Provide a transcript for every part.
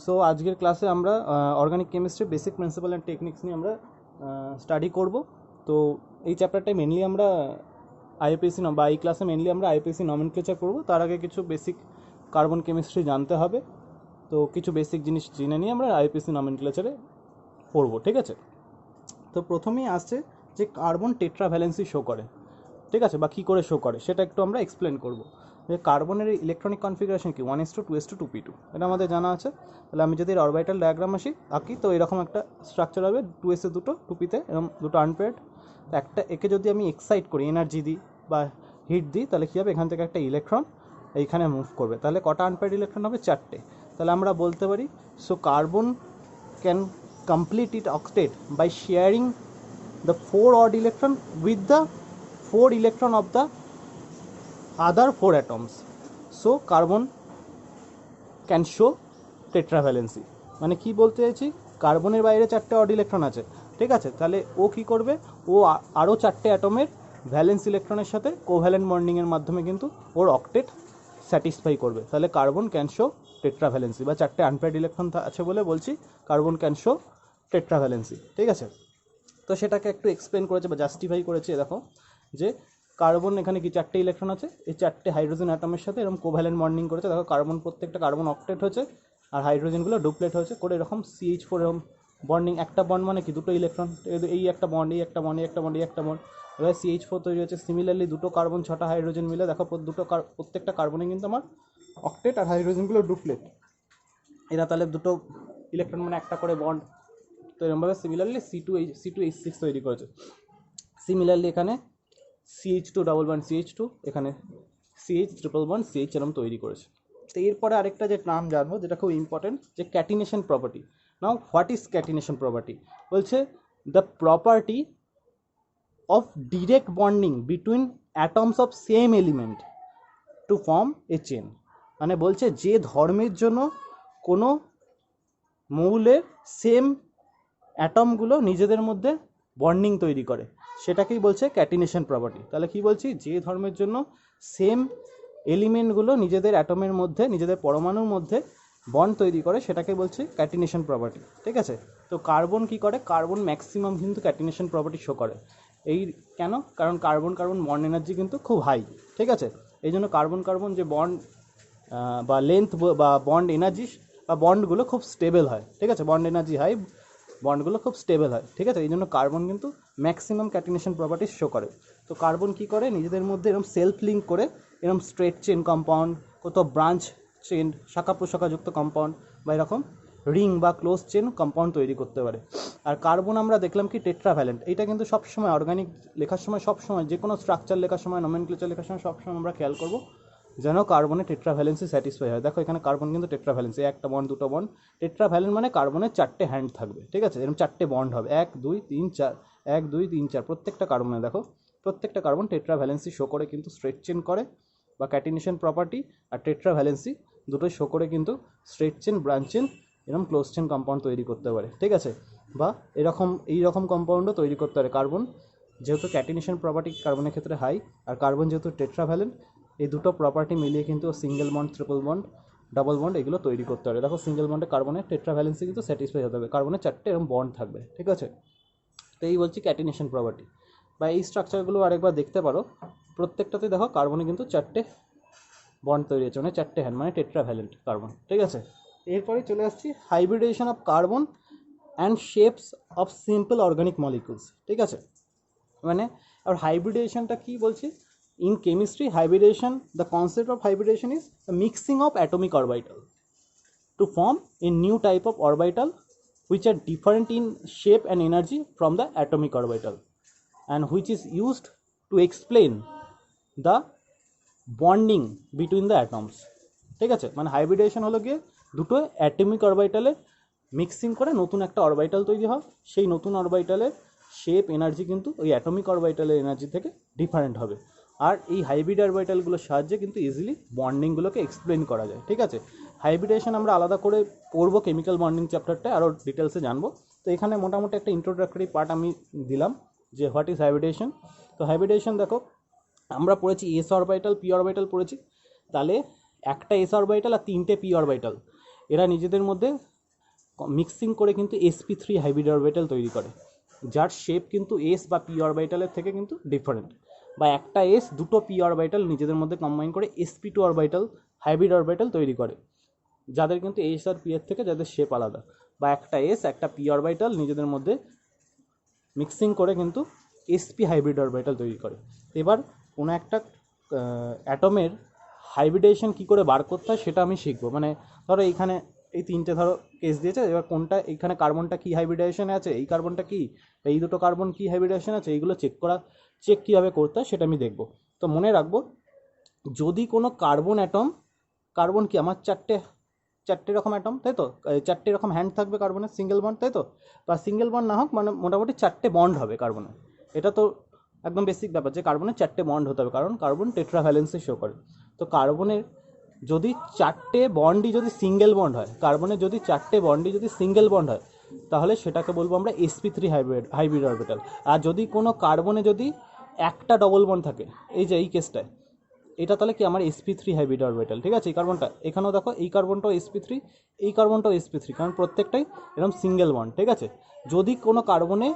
So আজকের ক্লাসে আমরা organic chemistry basic principal and techniques নিয়ে আমরা স্টাডি করব। তো এই চ্যাপ্টারটাই মেনলি আমরা আইপিএসসি বা এই ক্লাসে মেনলি আমরা আইপিএসসি নমেনক্লেচার করব। তার আগে কিছু বেসিক কার্বন কেমিস্ট্রি জানতে হবে। তো কিছু বেসিক জিনিস জেনে নিয়ে আমরা আইপিএসসি নমেনক্লেচারে পড়বো, ঠিক আছে? তো প্রথমেই আসছে যে কার্বন টেট্রাভ্যালেন্সি শো করে, ঠিক আছে, বা কী করে শো করে সেটা একটু আমরা এক্সপ্লেন করব। যে কার্বনের ইলেকট্রনিক কনফিগারেশন কি 1:2 2:2 2p2, এটা আমাদের জানা আছে। তাহলে আমি যদি অরবিটাল ডায়াগ্রাম আঁকি তো এরকম একটা স্ট্রাকচার হবে, 2s দুটো 2pতে এরকম দুটো আনপেয়ার্ড। তো একটা একে যদি আমি এক্সাইট করি, এনার্জি দিই বা হিট দিই, তাহলে কী হবে, এখান থেকে একটা ইলেকট্রন এইখানে মুভ করবে। তাহলে কটা আনপেয়ার্ড ইলেকট্রন হবে? 4টে। তাহলে আমরা বলতে পারি so carbon can complete its octet by sharing the 4 odd electron with the 4 electron of the other 4 atoms. So carbon can show tetravalency. মানে কি বলতে চাইছি, কার্বনের বাইরে 4টে অড ইলেকট্রন আছে, ঠিক আছে? তাহলে ও কি করবে, ও আরও 4টে অ্যাটমের ভ্যালেন্স ইলেকট্রনের সাথে কোভ্যালেন্ট বন্ডিংয়ের মাধ্যমে কিন্তু ওর অক্টেট স্যাটিসফাই করবে। তাহলে কার্বন ক্যান শো টেট্রাভ্যালেন্সি, বা 4টে আনপেয়ার্ড ইলেকট্রন আছে বলে বলছি কার্বন ক্যান শো টেট্রাভ্যালেন্সি, ঠিক আছে? তো সেটাকে একটু এক্সপ্লেন করেছে বা জাস্টিফাই করেছে। দেখো যে কার্বন এখানে কি 4টে ইলেকট্রন আছে, এই 4টে হাইড্রোজেন অ্যাটমের সাথে এরকম কোভ্যালেন্ট বন্ডিং করেছে। দেখো কার্বন, প্রত্যেকটা কার্বন অক্টেট হয়েছে আর হাইড্রোজেনগুলো ডুপ্লেট হয়েছে করে এরকম CH4 এরকম বন্ডিং। একটা বন্ড মানে কি, দুটো ইলেকট্রন, এই একটা বন্ড, এই একটা বন্ড, এই একটা বন্ড, এই একটা বন্ড, এবার CH4 তৈরি হচ্ছে। সিমিলারলি দুটো কার্বন 6টা হাইড্রোজেন মিলে দেখো প্রত্যেকটা কার্বনে কিন্তু আমার অক্টেট আর হাইড্রোজেনগুলো ডুপ্লেট। এরা তাহলে দুটো ইলেকট্রন মানে একটা করে বন্ড। তো এরকমভাবে সিমিলারলি C2H6 তৈরি করেছে। সিমিলারলি এখানে CH2 ডাবল বন্ড CH2, এখানে CH ট্রিপল বন্ড CH এরকম তৈরি করেছে। তো এরপরে আরেকটা যে নাম জানবো যেটা খুব ইম্পর্টেন্ট, যে catenation property. Now what is catenation property? বলছে the property of direct bonding between atoms of same element to form a chain. মানে বলছে যে ধর্মের জন্য কোনো মৌলের সেম অ্যাটমগুলো নিজেদের মধ্যে বন্ডিং তৈরি করে, সেটাকেই বলছে ক্যাটিনেশন প্রপার্টি। তাহলে কি বলছি, যে ধর্মের জন্য সেম এলিমেন্টগুলো নিজেদের অ্যাটমের মধ্যে, নিজেদের পরমাণুর মধ্যে বন্ড তৈরি করে, সেটাকে বলছে ক্যাটিনেশন প্রপার্টি, ঠিক আছে? তো কার্বন কি করে, কার্বন ম্যাক্সিমাম কিন্তু ক্যাটিনেশন প্রপার্টি শো করে। এই কেন? কারণ কার্বন বন্ড এনার্জি কিন্তু খুব হাই, ঠিক আছে? এই জন্য কার্বন যে বন্ড বা লেন্থ বা বন্ড এনার্জি বা বন্ডগুলো খুব স্টেবল হয়, ঠিক আছে? বন্ড এনার্জি হাই, বন্ডগুলো খুব স্টেবল হয়, ঠিক আছে? এই জন্য কার্বন কিন্তু ম্যাক্সিমাম ক্যাটিনেশন প্রপার্টিস শো করে। তো কার্বন কি করে, নিজেদের মধ্যে এরকম সেলফ লিঙ্ক করে এরকম স্ট্রেট চেন কম্পাউন্ড, কোথাও ব্রাঞ্চ চেন, শাখা প্রশাখাযুক্ত কম্পাউন্ড, বা এরকম রিং বা ক্লোজ চেন কম্পাউন্ড তৈরি করতে পারে। আর কার্বন আমরা দেখলাম কি টেট্রাভ্যালেন্ট। এটা কিন্তু সবসময় অর্গানিক লেখার সময়, সবসময় যে কোনো স্ট্রাকচার লেখার সময়, নমেনক্লেচার লেখার সময় সবসময় আমরা খেয়াল করবো যেন কার্বনের টেট্রাভ্যালেন্সি স্যাটিসফাই হয়। দেখো এখানে কার্বন কিন্তু টেট্রাভ্যালেন্সি, একটা বন্ড দুটো বন্ড। টেট্রাভ্যালেন্ট মানে কার্বনের 4টে হ্যান্ড থাকবে, ঠিক আছে? এরকম 4টে বন্ড হবে, 1 2 3 4, 1 2 3 4, প্রত্যেকটা কার্বনে দেখো প্রত্যেকটা কার্বন টেট্রাভ্যালেন্সি শো করে, কিন্তু স্ট্রেট চেন করে বা ক্যাটিনেশন প্রপার্টি আর টেট্রাভ্যালেন্সি দুটোই শো করে কিন্তু স্ট্রেট চেন, ব্রাঞ্চ চেন, এরকম ক্লোজ চেন কম্পাউন্ড তৈরি করতে পারে, ঠিক আছে? বা এইরকম কম্পাউন্ডও তৈরি করতে পারে। কার্বন যেহেতু ক্যাটিনেশন প্রপার্টি কার্বনের ক্ষেত্রে হাই, আর কার্বন যেহেতু টেট্রাভ্যালেন্ট, এই দুটো প্রপার্টি মিলিয়ে কিন্তু single bond, triple bond, double bond এগুলো তৈরি করতে পারে। দেখো সিঙ্গেল বন্ডে কার্বনের টেট্রাভ্যালেন্সি কিন্তু স্যাটিসফাই হতে হবে, কার্বনের 4টে এরকম বন্ড থাকবে, ঠিক আছে? তো এই বলছি ক্যাটিনেশন প্রপার্টি। বা এই স্ট্রাকচারগুলো আরেকবার দেখতে পারো, প্রত্যেকটাতে দেখো কার্বনে কিন্তু 4টে বন্ড তৈরি হচ্ছে, মানে 4টে হ্যান্ড, মানে টেট্রাভ্যালেন্ট কার্বন, ঠিক আছে? এরপরে চলে আসছি hybridization of carbon and shapes of simple organic molecules, ঠিক আছে? মানে আর হাইব্রিডেশনটা কি বলছি, in chemistry hybridation, the concept of hybridation is the mixing of atomic orbital to form a new type of orbital which are different in shape and energy from the atomic orbital, and which is used to explain the bonding between the atoms, ঠিক আছে? মানে হাইব্রিডেশন হলো গিয়ে দুটো atomic অরবিটালের mixing করে নতুন একটা অরবিটাল তৈরি হয়। সেই নতুন অরবিটালের শেপ, এনার্জি কিন্তু ওই অ্যাটমিক অরবিটালের এনার্জি থেকে ডিফারেন্ট হবে। আর এই হাইব্রিড অরবিটালগুলোর সাহায্যে কিন্তু ইজিলি বন্ডিংগুলোকে এক্সপ্লেন করা যায়, ঠিক আছে? হাইব্রিডেশন আমরা আলাদা করে পড়বো কেমিক্যাল বন্ডিং চ্যাপ্টারটা, আরও ডিটেলসে জানবো। তো এখানে মোটামুটি একটা ইন্ট্রোডাক্টরি পার্ট আমি দিলাম যে হোয়াট ইজ হাইব্রিডেশন। তো হাইব্রিডেশন দেখো আমরা পড়েছি এস অরবিটাল, পি অরবিটাল পড়েছি। তাহলে একটা এস অরবিটাল আর 3টে পি অরবিটাল, এরা নিজেদের মধ্যে মিক্সিং করে কিন্তু sp3 হাইব্রিড অরবিটাল তৈরি করে, যার শেপ কিন্তু s বা p অরবিটালের থেকে কিন্তু ডিফারেন্ট, বা একটা s দুটো p অরবিটাল নিজেদের মধ্যে কম্বাইন করে sp2 অরবিটাল হাইব্রিড অরবিটাল তৈরি করে, যাদের কিন্তু s আর p এর থেকে যাদের শেপ আলাদা, বা একটা s একটা p অরবিটাল নিজেদের মধ্যে মিক্সিং করে কিন্তু sp হাইব্রিড অরবিটাল তৈরি করে। এবার কোনো একটা অ্যাটমের হাইব্রিডেশন কী করে বার করতে হয় সেটা আমি শিখবো। মানে ধরো এইখানে এই তিনটে ধরো কেস দিয়েছে, এবার কোনটা এইখানে কার্বনটা কী হাইব্রিডেশনে আছে, এই কার্বনটা কী, এই দুটো কার্বন কী হাইব্রিডেশন আছে, এইগুলো চেক কীভাবে করতে হয় সেটা আমি দেখবো। তো মনে রাখবো, যদি কোনো কার্বন অ্যাটম, কার্বন কি আমার চারটে রকম অ্যাটম, তাই তো, চারটে রকম হ্যান্ড থাকবে কার্বনের, সিঙ্গেল বন্ড, তাই তো, বা সিঙ্গেল বন্ড না হোক মানে মোটামুটি চারটে বন্ড হবে কার্বনের। এটা তো একদম বেসিক ব্যাপার যে কার্বনের চারটে বন্ড হতে হবে, কারণ কার্বন টেট্রাভ্যালেন্সি শো করে। তো কার্বনের যদি চারটে বন্ডই যদি সিঙ্গেল বন্ড হয়, কার্বনের যদি চারটে বন্ডই যদি সিঙ্গেল বন্ড হয়, তাহলে সেটাকে বলবো আমরা sp3 হাইব্রিড অরবিটাল। আর যদি কোনো কার্বনে যদি একটা ডবল বন্ড থাকে, এই যে এই কেসটায়, এটা তাহলে কি আমার sp3 হাইব্রিড অরবিটাল। ঠিক আছে, এই কার্বনটা এখানেও দেখো, এই কার্বনটাও sp3, এই কার্বনটাও sp3, কারণ প্রত্যেকটাই এরকম সিঙ্গেল বন্ড। ঠিক আছে, যদি কোনো কার্বনে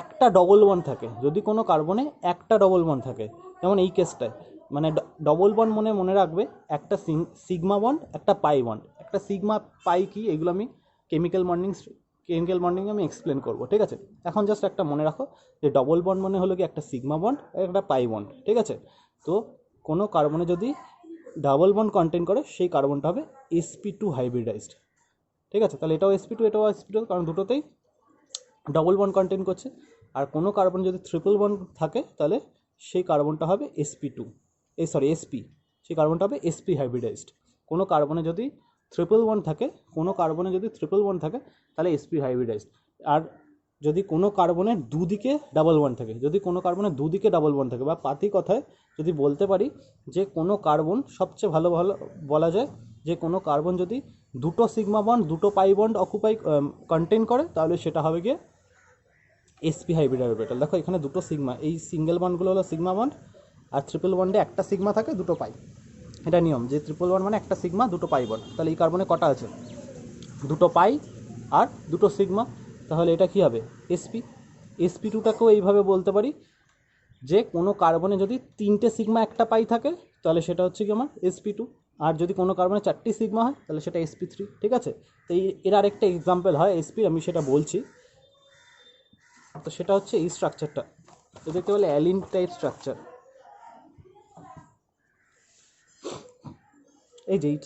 একটা ডবল বন্ড থাকে, যদি কোনো কার্বনে একটা ডবল বন্ড থাকে, যেমন এই কেসটায়, মানে ডবল বন্ড মনে রাখবে, একটা সিগমা বন্ড, একটা পাই বন্ড। একটা সিগমা পাই কি, এগুলো আমি কেমিক্যাল বন্ডিংয়ে আমি এক্সপ্লেন করবো। ঠিক আছে, এখন জাস্ট একটা মনে রাখো যে ডবল বন্ড মানে হলো কি একটা সিগমা বন্ড আর একটা পাই বন্ড। ঠিক আছে, তো কোনো কার্বনে যদি ডাবল বন্ড কন্টেন করে সেই কার্বনটা হবে sp2 হাইব্রিডাইজড। ঠিক আছে, তাহলে এটাও sp2 এটাও sp2, কারণ দুটোতেই ডবল বন্ড কন্টেন করছে। আর কোনো কার্বন যদি ট্রিপল বন্ড থাকে, তাহলে সেই কার্বনটা হবে sp2, sp, সেই কার্বনটা হবে sp হাইব্রিডাইজড। কোনো কার্বনে যদি ট্রিপল বন্ড থাকে, তাহলে sp হাইব্রিডাইজড। আর যদি কোনো কার্বনের দুদিকে ডাবল বন্ড থাকে, বা পাতি কথায় যদি বলতে পারি যে কোনো কার্বন সবচেয়ে ভালো বলা যায় যে কোনো কার্বন যদি দুটো সিগমা বন্ড দুটো পাই বন্ড কন্টেন করে, তাহলে সেটা হবে গিয়ে sp হাইব্রিড অরবিটাল। দেখো এখানে দুটো সিগমা, এই সিঙ্গেল বন্ডগুলো হলো সিগমা বন্ড, আর ট্রিপল বন্ডে একটা সিগমা থাকে দুটো পাই। এটা নিয়ম যে ট্রিপল বন্ড মানে একটা সিগমা দুটো পাই বন্ড। তাহলে এই কার্বনে কটা আছে, দুটো পাই আর দুটো সিগমা, তাহলে এটা কি হবে sp2টাকেও এইভাবে বলতে পারি যে কোনো কার্বনে যদি তিনটে সিগমা একটা পাই থাকে, তাহলে সেটা হচ্ছে কি আমার sp2। আর যদি কোনো কার্বনে চারটি সিগমা হয়, তাহলে সেটা sp3। ঠিক আছে, তো এর আরেকটা এক্সাম্পল হয় sp, আমি সেটা বলছি। তো সেটা হচ্ছে এই স্ট্রাকচারটা, এটাকে বলে অ্যালিন টাইপ স্ট্রাকচার। এই যে এই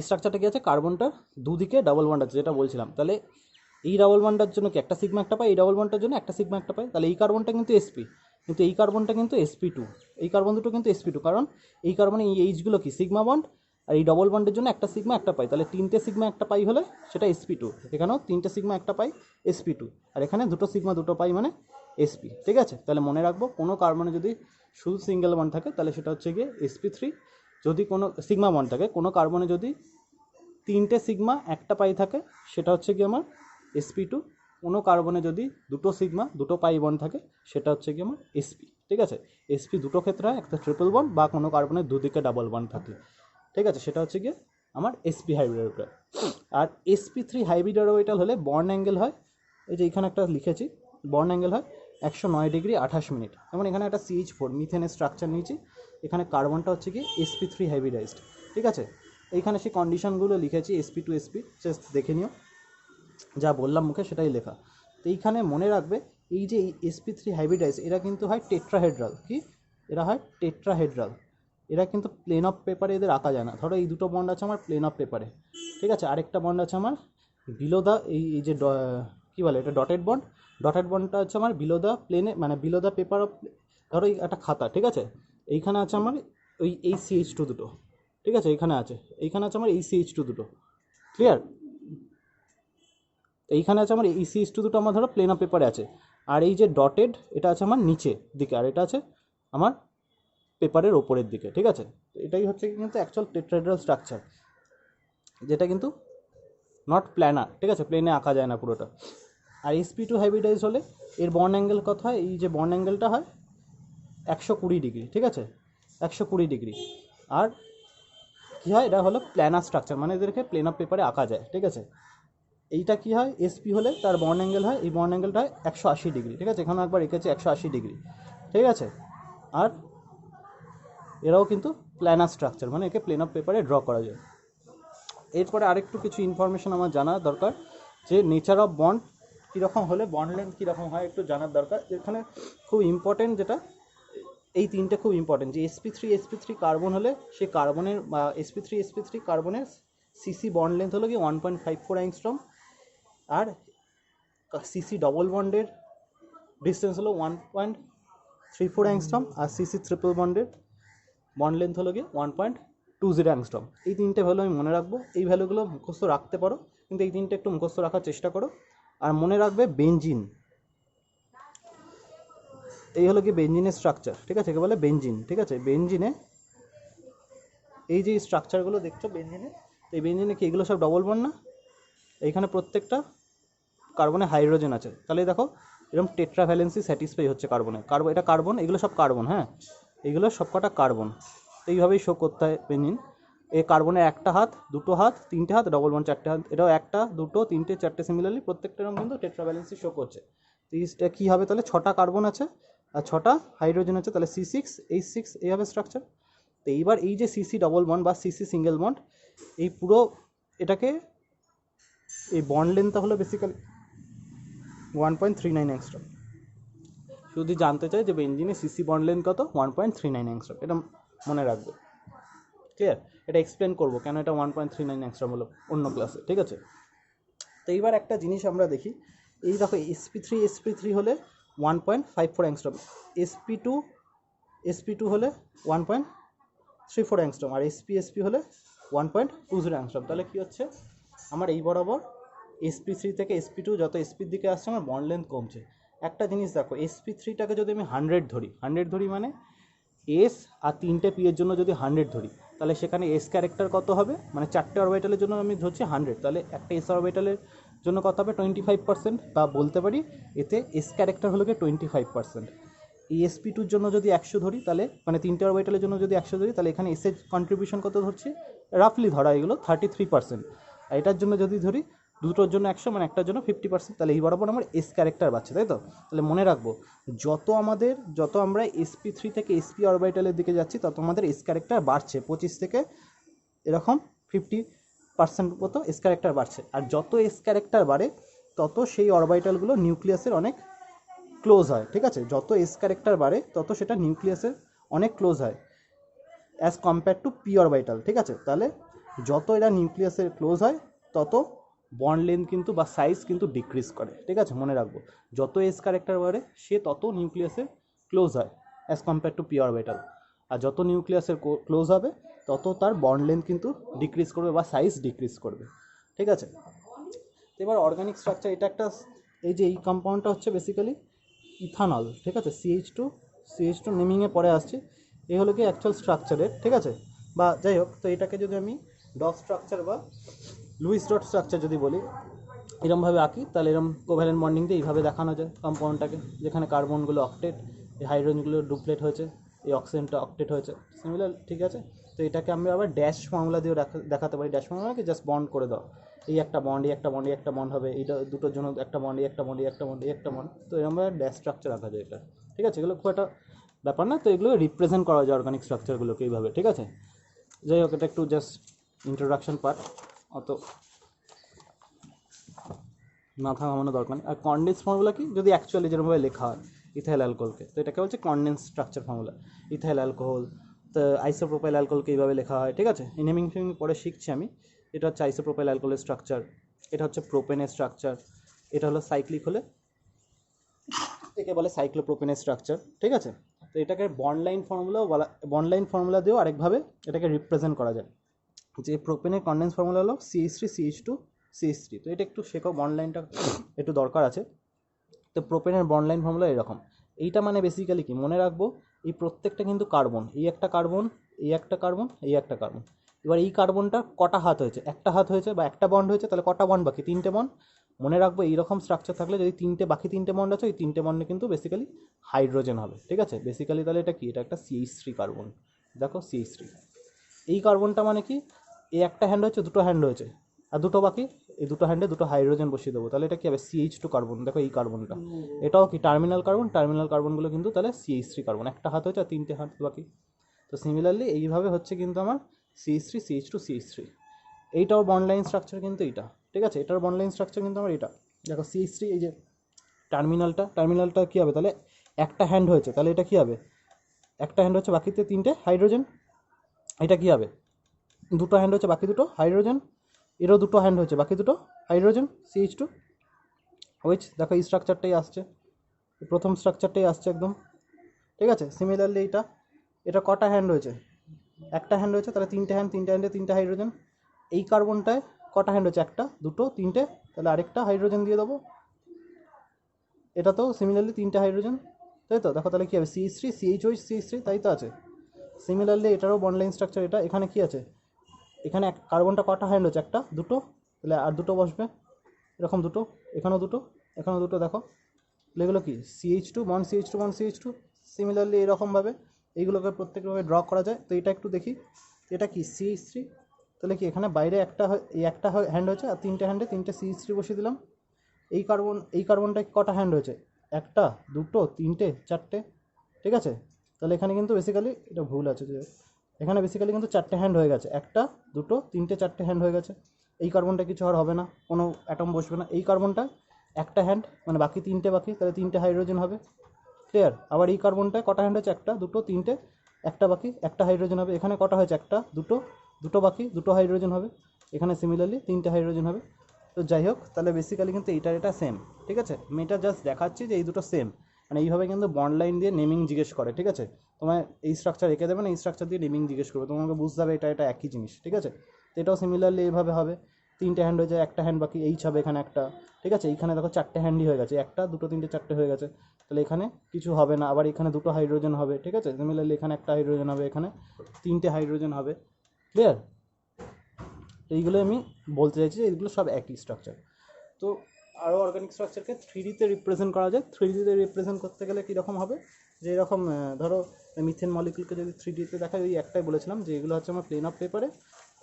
স্ট্রাকচারটা কি আছে, কার্বনটার দুদিকে ডাবল বন্ড আছে যেটা বলছিলাম। তাহলে এই ডাবল বন্ডের জন্য কি একটা সিগমা একটা পাই, এই ডাবল বন্ডের জন্য একটা সিগমা একটা পাই, তাহলে এই কার্বনটা কিন্তু sp, কিন্তু এই কার্বনটা কিন্তু sp2, এই কার্বন দুটো কিন্তু sp2, কারণ এই কার্বনে এই এইচগুলো কি সিগমা বন্ড, আর এই ডবল বন্ডের জন্য একটা সিগমা একটা পাই, তাহলে তিনটে সিগমা একটা পাই হলে সেটা sp2। এখানেও তিনটে সিগমা একটা পাই sp2, আর এখানে দুটো সিগমা দুটো পাই মানে sp। ঠিক আছে, তাহলে মনে রাখবো কোনো কার্বনে যদি শুধু সিঙ্গেল বন্ড থাকে, তাহলে সেটা হচ্ছে গিয়ে sp3। যদি কোনো সিগমা বন্ড থাকে, কোনো কার্বনে যদি তিনটে সিগমা একটা পাই থাকে, সেটা হচ্ছে কি আমার sp2। কোনো কার্বনে যদি দুটো সিগমা দুটো পাই বন্ড থাকে, সেটা হচ্ছে কি আমার sp। ঠিক আছে, sp দুটো ক্ষেত্রে হয়, একটা ট্রিপল বন্ড বা কোনো কার্বনের দুদিকে ডাবল বন্ড থাকলে। ঠিক আছে, সেটা হচ্ছে গিয়ে আমার sp হাইব্রিড অরবিটাল। আর sp3 হাইব্রিড অরবিটাল হলে বন্ড অ্যাঙ্গেল হয়, এই যে এখানে একটা লিখেছি, বন্ড অ্যাঙ্গেল হয় 109 ডিগ্রি 28 মিনিট। যেমন এখানে একটা CH4 মিথেনের স্ট্রাকচার নিয়েছি, এখানে কার্বনটা হচ্ছে কি sp3 হাইব্রিডাইজড। ঠিক আছে, এইখানে সেই কন্ডিশনগুলো লিখেছি sp2 sp, জাস্ট দেখে নিও, যা বললাম মুখে সেটাই লেখা। তো এইখানে মনে রাখবে এই যে sp3 হাইব্রিডাইজ, এরা কিন্তু হয় টেট্রাহেড্রাল। কি, এরা হয় টেট্রাহেড্রাল। এরা কিন্তু প্লেন অফ পেপারে এদের আঁকা যায় না। ধরো এই দুটো বন্ড আছে আমার প্লেন অফ পেপারে, ঠিক আছে, আরেকটা বন্ড আছে আমার বিলো দা, এই যে কী বলে এটা, ডটেড বন্ডটা হচ্ছে আমার বিলো দা প্লেনে, মানে বিলো দা পেপার অফ, ধরো এই একটা খাতা। ঠিক আছে, এইখানে আছে আমার এই CH2 দুটো। ঠিক আছে, এইখানে আছে আমার এই CH2 দুটো। ক্লিয়ার, এইখানে আছে আমার এই CH2 দুটো, আমার ধরো প্লেন অফ পেপারে আছে। আর এই যে ডটেড, এটা আছে আমার নিচে দিকে, আর এটা আছে আমার পেপারের ওপরের দিকে। ঠিক আছে, এটাই হচ্ছে কিন্তু অ্যাকচুয়াল টেট্রাহেড্রাল স্ট্রাকচার, যেটা কিন্তু নট প্ল্যানার। ঠিক আছে, প্লেনে আঁকা যায় না পুরোটা। আর sp2 হাইব্রিডাইজ হলে এর বন্ড অ্যাঙ্গেল কত হয়, এই যে বন্ড অ্যাঙ্গেলটা হয় 120 ডিগ্রি। ঠিক আছে, 120 ডিগ্রি। আর কী হয়, এটা হলো প্ল্যানার স্ট্রাকচার, মানে এদেরকে প্লেন অফ পেপারে আঁকা যায়, ঠিক আছে। এইটা কী হয়, এসপি হলে তার বন্ড অ্যাঙ্গেল হয়, এই বন্ড অ্যাঙ্গেলটা হয় 180 ডিগ্রি, ঠিক আছে, এখানে একবার রেখেছি 180 ডিগ্রি, ঠিক আছে। আর এরাও কিন্তু প্ল্যানার স্ট্রাকচার, মানে একে প্লেন অফ পেপারে ড্র করা যায়। এরপরে আরেকটু কিছু ইনফরমেশন আমার জানা দরকার, যে নেচার অফ বন্ড কীরকম হলে বন্ড লেন্থ কীরকম হয় একটু জানার দরকার। এখানে খুব ইম্পর্টেন্ট যেটা, এই তিনটে খুব ইম্পর্টেন্ট, যে sp3 কার্বন হলে সে কার্বনের বা sp3 কার্বনের সিসি বন্ড লেন্থ হলো কি 1.54 অ্যাংস্ট্রম, আর সিসি ডবল বন্ডের ডিস্টেন্স হলো 1.34 অ্যাংস্ট্রম, আর সিসি ট্রিপল বন্ডের বন্ড লেন্থ হলো কি 1.20 অ্যাংস্ট্রম। এই তিনটে ভ্যালু আমি মনে রাখবো, এই ভ্যালুগুলো মুখস্থ রাখতে পারো, কিন্তু এই তিনটে একটু মুখস্থ রাখার চেষ্টা করো। আর মনে রাখবে বেনজিন, এই হলো কি বেনজিনের স্ট্রাকচার, ঠিক আছে, একে বলে বেনজিন, ঠিক আছে। বেনজিনে এই যে স্ট্রাকচারগুলো দেখছো বেনজিনে, এই বেনজিনে কি এগুলো সব ডবল বন্ড না, এইখানে প্রত্যেকটা কার্বনে হাইড্রোজেন আছে, তাহলে দেখো এরকম টেট্রাভ্যালেন্সি স্যাটিসফাই হচ্ছে কার্বনে, এটা কার্বন, এগুলো সব কার্বন, হ্যাঁ এইগুলো সব কটা কার্বন, এইভাবেই শো করতে হয় বেনজিন। এই কার্বনের একটা হাত, দুটো হাত, তিনটে হাত, ডবল বন্ড চারটে হাত, এটাও একটা, দুটো, তিনটে, চারটে, সিমিলারলি প্রত্যেকটা এরকম কিন্তু টেট্রাভ্যালেন্সি শো করছে। তো এইটা কী হবে তাহলে, ছটা কার্বন আছে আর ছটা হাইড্রোজেন আছে, তাহলে C6H6 এইভাবে স্ট্রাকচার। তো এইবার এই যে সিসি ডবল বন্ড বা সিসি সিঙ্গেল বন্ড, এই পুরো এটাকে এই বন্ড লেন্থটা হলো বেসিক্যালি 1.39 অ্যাংস্ট্রম। যদি জানতে চাই যে বেনজিনে সিসি বন্ড লেন্থ কত, 1.39 অ্যাংস্ট্রম, এটা মনে রাখবে, ক্লিয়ার। এটা এক্সপ্লেন করবো কেন এটা 1.39 অ্যাংস্ট্রম হলো অন্য ক্লাসে, ঠিক আছে। তো এইবার একটা জিনিস আমরা দেখি, এই দেখো sp3 হলে 1.54 অ্যাংস্ট্রম, sp2 হলে 1.34 অ্যাংস্ট্রম, আর sp হলে 1.20 অ্যাংস্ট্রম। তাহলে কী হচ্ছে, আমার এই বরাবর sp3 থেকে sp2 যত sp-র দিকে আসছে আমার বন্ড লেন্থ কমছে। একটা জিনিস দেখো, sp3টাকে যদি আমি 100 ধরি মানে এস আর তিনটে পি এর জন্য যদি 100 ধরি, তাহলে সেখানে এস ক্যারেক্টার কত হবে, মানে চারটে অরবিটালের জন্য আমি ধরছি 100, তাহলে একটা এস অরবিটালের জন্য কত হবে 25%, বা বলতে পারি এতে এস ক্যারেক্টার হলো গিয়ে 25%। এই sp2-র জন্য যদি 100 ধরি, তাহলে মানে তিনটে অরবিটালের জন্য যদি 100 ধরি, তাহলে এখানে এসের কন্ট্রিবিউশন কত ধরছি, রাফলি ধরা এগুলো 33%। আর এটার জন্য যদি ধরি দুটোর জন্য 100, মানে একটার জন্য 50%, তাহলে এই বরাবর আমার এস ক্যারেক্টার বাড়ছে, তাই তো। তাহলে মনে রাখবো, যত আমরা sp3 থেকে sp অরবিটালের দিকে যাচ্ছি, তত আমাদের এস ক্যারেক্টার বাড়ছে, 25 থেকে এরকম 50% মতো এস ক্যারেক্টার বাড়ছে। আর যত এস ক্যারেক্টার বাড়ে তত সেই অরবিটালগুলো নিউক্লিয়াসের অনেক ক্লোজ হয়, ঠিক আছে। যত এস ক্যারেক্টার বাড়ে তত সেটা নিউক্লিয়াসের অনেক ক্লোজ হয় as compared to p orbital, ঠিক আছে। তাহলে যত এরা নিউক্লিয়াসের ক্লোজ হয় তত বন্ড লেন্থ কিন্তু বা সাইজ কিন্তু ডিক্রিজ করে, ঠিক আছে, মনে রাখবো। যত এস ক্যারেক্টার বাড়ে সে তত নিউক্লিয়াসের ক্লোজ হয় as compared to p orbital, আর যত নিউক্লিয়াসের ক্লোজ হবে তত তার বন্ড লেন্থ কিন্তু ডিক্রিজ করবে বা সাইজ ডিক্রিজ করবে, ঠিক আছে। তো এবার অর্গানিক স্ট্রাকচার, এটা একটা, এই যে এই কম্পাউন্ডটা হচ্ছে বেসিক্যালি ইথানল, ঠিক আছে, CH2 নেমিংয়ে পরে আসছে, এই হলো কি অ্যাকচুয়াল স্ট্রাকচারের, ঠিক আছে, বা যাই হোক। তো এটাকে যদি আমি ডট স্ট্রাকচার বা লুইস ডট স্ট্রাকচার যদি বলি, এরমভাবে আঁকি, তাহলে এরম কোভ্যালেন্ট বন্ডিং দিয়ে এইভাবে দেখানো যায় কম্পাউন্ডটাকে, যেখানে কার্বনগুলো অক্টেট, এই হাইড্রোজেনগুলো ডুপ্লেট হয়েছে, এই অক্সিজেনটা অক্টেট হয়েছে, সিমিলার, ঠিক আছে। তো এটাকে আমি আবার ড্যাশ ফর্মুলা দিয়েও দেখাতে পারি। ড্যাশ ফর্মুলাকে জাস্ট বন্ড করে দাও, এই একটা বন্ড, এই একটা বন্ড, এই একটা বন্ড হবে, এইটা দুটোর জন্য একটা বন্ড, এই একটা বন্ড, এই একটা বন্ড, এই একটা বন্ড, তো এরমভাবে ড্যাশ স্ট্রাকচার রাখা যায় এটা, ঠিক আছে। এগুলো খুব একটা ব্যাপার না, তো এগুলো রিপ্রেজেন্ট করা যায় অর্গানিক স্ট্রাকচারগুলোকে এইভাবে, ঠিক আছে। যাই হোক, এটা একটু জাস্ট ইন্ট্রোডাকশন পার্ট, অত মাথা ঘামানো দরকার নেই। আর কনডেন্স ফর্মুলা কি, যদি অ্যাকচুয়ালি যেরকমভাবে লেখা হয় ইথাইল অ্যালকোহলকে, তো এটাকে বলছে condensed structure formula. Ethyl alcohol, তো আইসোপ্রোপাইল অ্যালকোহলকে এইভাবে লেখা হয়, ঠিক আছে। এই নেমিং ফেমিং পরে শিখছি আমি। এটা হচ্ছে আইসোপ্রোপাইল অ্যালকোহলের স্ট্রাকচার, এটা হচ্ছে প্রোপেনের স্ট্রাকচার, এটা হলো সাইক্লিক হলে একে বলে সাইক্লোপ্রোপেনের স্ট্রাকচার, ঠিক আছে। তো এটাকে বন্ড লাইন ফর্মুলা দিয়েও আরেকভাবে এটাকে রিপ্রেজেন্ট করা যায়, যে প্রোপেনের কনডেন্স ফর্মুলা হলো CH3CH2CH3। তো এটা একটু শেখো, বন্ড লাইনটা একটু দরকার আছে। তো প্রোপেনের বন্ড লাইন ফর্মুলা এরকম। এইটা মানে বেসিক্যালি কি মনে রাখবো, এই প্রত্যেকটা কিন্তু কার্বন, এই একটা কার্বন, এই একটা কার্বন, এই একটা কার্বন। এবার এই কার্বনটা কটা হাত হয়েছে, একটা হাত হয়েছে বা একটা বন্ড হয়েছে, তাহলে কটা বন্ড বাকি, তিনটে বন্ড। মনে রাখবো এইরকম স্ট্রাকচার থাকলে যদি বাকি তিনটে বন্ড আছে, ওই তিনটে বন্ডে কিন্তু বেসিক্যালি হাইড্রোজেন হবে, ঠিক আছে। বেসিক্যালি তাহলে এটা কি, এটা একটা CH3 কার্বন, দেখো CH3। এই কার্বনটা মানে কি, এই একটা হ্যান্ড হচ্ছে, দুটো হ্যান্ড হয়েছে, আর দুটো বাকি, এই দুটো হ্যান্ডে দুটো হাইড্রোজেন বসিয়ে দেবো, তাহলে এটা কি হবে CH2 কার্বন। দেখো এই কার্বনটা, এটাও কি টার্মিনাল কার্বন, টার্মিনাল কার্বনগুলো কিন্তু তাহলে CH3 কার্বন, একটা হাত হয়েছে আর তিনটে হাত বাকি। তো সিমিলারলি এইভাবে হচ্ছে কিন্তু আমার CH3 CH2 CH3, এইটাও বন্ড লাইন স্ট্রাকচার কিন্তু এইটা, ঠিক আছে, এটার বন্ড লাইন স্ট্রাকচার কিন্তু আমার এটা। দেখো CH3 এই যে টার্মিনালটা কী হবে, তাহলে একটা হ্যান্ড হয়েছে, তাহলে এটা কী হবে, একটা হ্যান্ড হচ্ছে বাকিতে তিনটে হাইড্রোজেন, এটা কী হবে, দুটো হ্যান্ড হচ্ছে বাকি দুটো হাইড্রোজেন, এরও দুটো হ্যান্ড হচ্ছে বাকি দুটো হাইড্রোজেন CH2, উইচ দেখো এই স্ট্রাকচারটাই আসছে, প্রথম স্ট্রাকচারটাই আসছে একদম, ঠিক আছে। সিমিলারলি এটা কটা হ্যান্ড হয়েছে, একটা হ্যান্ড হয়েছে, তাহলে তিনটে হ্যান্ডে তিনটে হাইড্রোজেন। এই কার্বনটায় কটা হ্যান্ড হচ্ছে, একটা দুটো তিনটে, তাহলে আরেকটা হাইড্রোজেন দিয়ে দেবো, এটা তো সিমিলারলি তিনটে হাইড্রোজেন, তাই তো। দেখো তাহলে কী হবে, CH3 CH3 CH3, তাই তো আছে। সিমিলারলি এটারও বন্ড লাইন স্ট্রাকচার এটা, এখানে কি আছে, এখানে কার্বনটা কটা হ্যান্ড হচ্ছে, একটা দুটো, তাহলে আর দুটো বসবে, এরকম দুটো, এখানেও দুটো, এখানেও দুটো, দেখো এগুলো কি CH2 bond CH2 bond CH2। Similarly এরকমভাবে এইগুলোকে প্রত্যেকভাবে ড্র করা যায়। তো এটা একটু দেখি, এটা কি CH3, তাহলে কি এখানে বাইরে এই একটা হ্যান্ড হয়েছে, আর তিনটে হ্যান্ডে তিনটে CH3 বসিয়ে দিলাম। এই কার্বনটা কটা হ্যান্ড হয়েছে, একটা দুটো তিনটে চারটে, ঠিক আছে। তাহলে এখানে কিন্তু বেসিক্যালি এটা ভুল আছে, যে এখানে বেসিক্যালি কিন্তু চারটে হ্যান্ড হয়ে গেছে, একটা দুটো তিনটে চারটে হ্যান্ড হয়ে গেছে। এই কার্বনটা কিছু আর হবে না, কোনো অ্যাটম বসবে না। এই কার্বনটা একটা হ্যান্ড, মানে বাকি তিনটে বাকি, তাহলে তিনটে হাইড্রোজেন হবে, ক্লিয়ার। আবার এই কার্বনটায় কটা হ্যান্ড হচ্ছে, একটা দুটো তিনটে, একটা বাকি, একটা হাইড্রোজেন হবে। এখানে কটা হয়েছে, একটা দুটো বাকি, দুটো হাইড্রোজেন হবে। এখানে সিমিলারলি তিনটে হাইড্রোজেন হবে। তো যাই হোক, তাহলে বেসিক্যালি কিন্তু এটা সেম, ঠিক আছে। আমি এটা জাস্ট দেখাচ্ছি যে এই দুটো সেম, মানে এইভাবে কিন্তু বন্ড লাইন দিয়ে নেমিং জিজ্ঞেস করে, ঠিক আছে। তোমায় এই স্ট্রাকচার এঁকে দেবে না, এই স্ট্রাকচার দিয়ে নেমিং জিজ্ঞেস করবে, তোমাকে বুঝতে হবে এটা একই জিনিস, ঠিক আছে। তো এটাও সিমিলারলি এইভাবে হবে, তিনটে হ্যান্ড হয়ে যায়, একটা হ্যান্ড বাকি, এইচ হবে এখানে একটা, ঠিক আছে। এইখানে দেখো চারটে হ্যান্ডই হয়ে গেছে, একটা দুটো তিনটে চারটে হয়ে গেছে, তাহলে এখানে কিছু হবে না। আবার এখানে দুটো হাইড্রোজেন হবে, ঠিক আছে। সিমিলারলি এখানে একটা হাইড্রোজেন হবে, এখানে তিনটে হাইড্রোজেন হবে, ক্লিয়ার। এইগুলো আমি বলতে চাইছি যে এইগুলো সব একই স্ট্রাকচার। তো আরও অর্গানিক স্ট্রাকচারকে 3Dতে রিপ্রেজেন্ট করা যায়। 3Dতে রিপ্রেজেন্ট করতে গেলে কীরকম হবে, যে এরকম ধরো মিথেন মলিকুলকে যদি 3Dতে দেখায়, ওই একটাই বলেছিলাম যে এগুলো হচ্ছে আমার প্লেন অফ পেপারে,